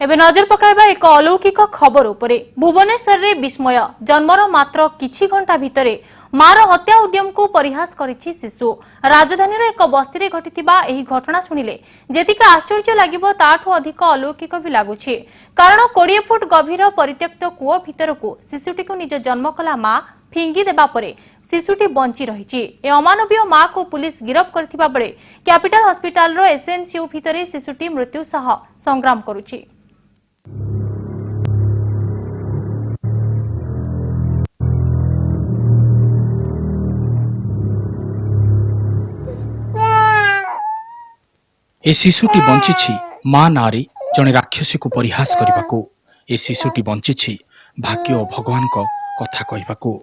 एबे नजर पकाइबा एक अलौकिक खबर उपरे भुवनेश्वर रे विस्मय जन्मर मात्र किछि घंटा भितरे मार हत्या उद्यम को परिहास करिछि शिशु। राजधानी एक बस्ती रे घटिथिबा एही घटना सुनिले जेतिका आश्चर्य लागिबो ताठू अधिक अलौकिक भी लागुछि। कारण 20 फुट गभीर परित्यक्त कूओ भितरकू शिशुटी निज जन्म कला मां फिंगी देबा परे शिशुटी बंची रहिछि। ए अमानवीय मां को पुलिस गिरफ करथिबा बेले कैपिटल हॉस्पिटल रो एसएनसीयू भितरे शिशुटी मृत्यु सह संग्राम करुछि। ए शिशुटी बंची मां नारी जने राक्षसी को परिहास करने। ए शिशुटी बंची भाग्य और भगवान को कथा कहवाकू।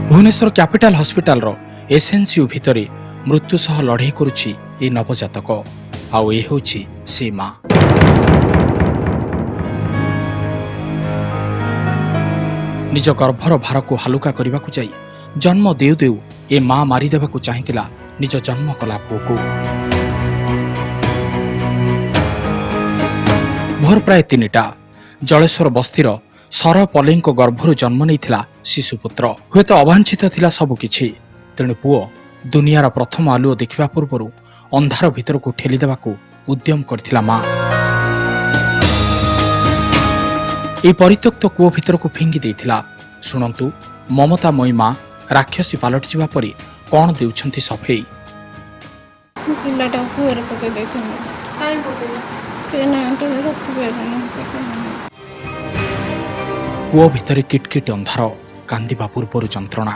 भुवनेश्वर कैपिटल हॉस्पिटल रो एसएनसीयू भितरे मृत्यु सह लड़ाई करुछि ए नवजातक। आउ ए होछि से मां। निज गर्भर भार को हालुका करने को जाई जन्म देउ देउ ए मां मारिदेवा को चाहिथिला निज जन्म कला पुओ को। भोर प्राय 3टा जलेश्वर बस्तीर सरपल्ली गर्भर जन्म नहीं शिशुपुत्र। हुए तो अवांछित थिला सबकिछि, तेणु पुओ दुनियार प्रथम आलुओ देखा पूर्व अंधार भितर को ठेलीदेवा उद्यम करथिला मां। ए परित्यक्त कूओ भितर को फिंगी देइथिला। शुणंतु ममतामयी मां राक्षसी पालट जावा परी कौन देउछंती सफेई। कूओ भितर किटकिट अंधार कांदिबा पूर्वर जंत्रणा,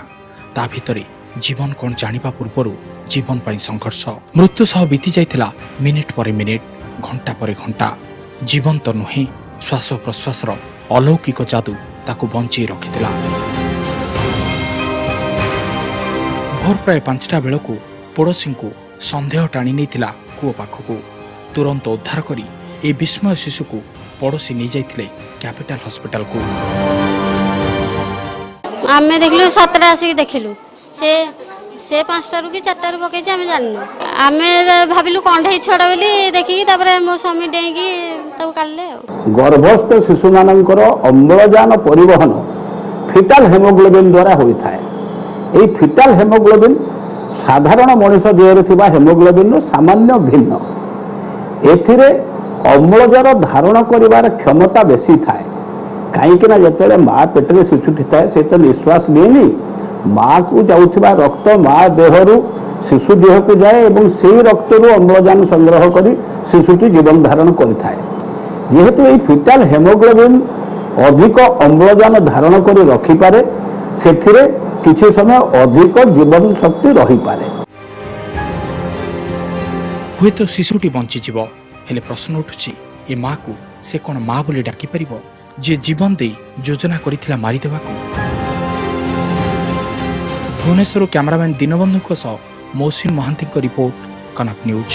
ता भितरे जीवन कौन जानिबा पूर्वर जीवन पाई संघर्ष। मृत्यु सह बीती जाइथिला मिनिट पर मिनिट, घंटा पर घंटा। जीवन तो नुहे, श्वास प्रश्वासर अलौकिक जादू ताकू बंचई रखिथिला। भोर प्राय 5टा बेलू पड़ोशी को सन्देह टाणी नहीं कूओ पाखक। तुरंत उद्धार करी ए विस्मय शिशु को पड़ोशी नहीं जाइथिले कैपिटल हॉस्पिटल को। आमे देखलु 7टा आसिक देखिलु से 5टा रु कि 4टा रु पकैछि आमे जाननु। आमे भाबिलु कंढई छड़ा बोली देखिकी तापर मो स्वामी डेंगी तब काढले। गर्भस्थ शिशु मानकर अम्लजान परिवहन फिटाल हेमोग्लोबिन द्वारा होई थाए। এই ফিটাল হেমোগ্লোবিন সাধারণ মনুষ্য দেহরে থিবা হেমোগ্লোবিন সামান্য ভিন্ন। এথিরে অম্লজান ধারণ করিবার ক্ষমতা বেশি থাকে। কাইকি না যেতলে মা পেটরে শিশুটি থাকে সে তো নিঃশ্বাস নিয়েনি, মা কু যাউথিবা রক্ত মা দেহরু শিশু দেহকু যায় এবং সেই রক্তরু অম্লজান সংগ্রহ করি শিশুটি জীবন ধারণ করিথায়। যেহেতু এই ফিটাল হেমোগ্লোবিন অধিক অম্লজান ধারণ করে রখিপারে সেথিরে किछि समय अधिक जीवन शक्ति रही पारे। हुए तो शिशुटी बंची जीव, हेले प्रश्न उठुछि ए मां को से कोन मां बोली डाकी परिबो जे जीवन दे योजना करिथिला मारी देबाकू। भुवनेश्वर कैमरामैन दीनबंधु सह मौसिन महांती रिपोर्ट, कनक न्यूज।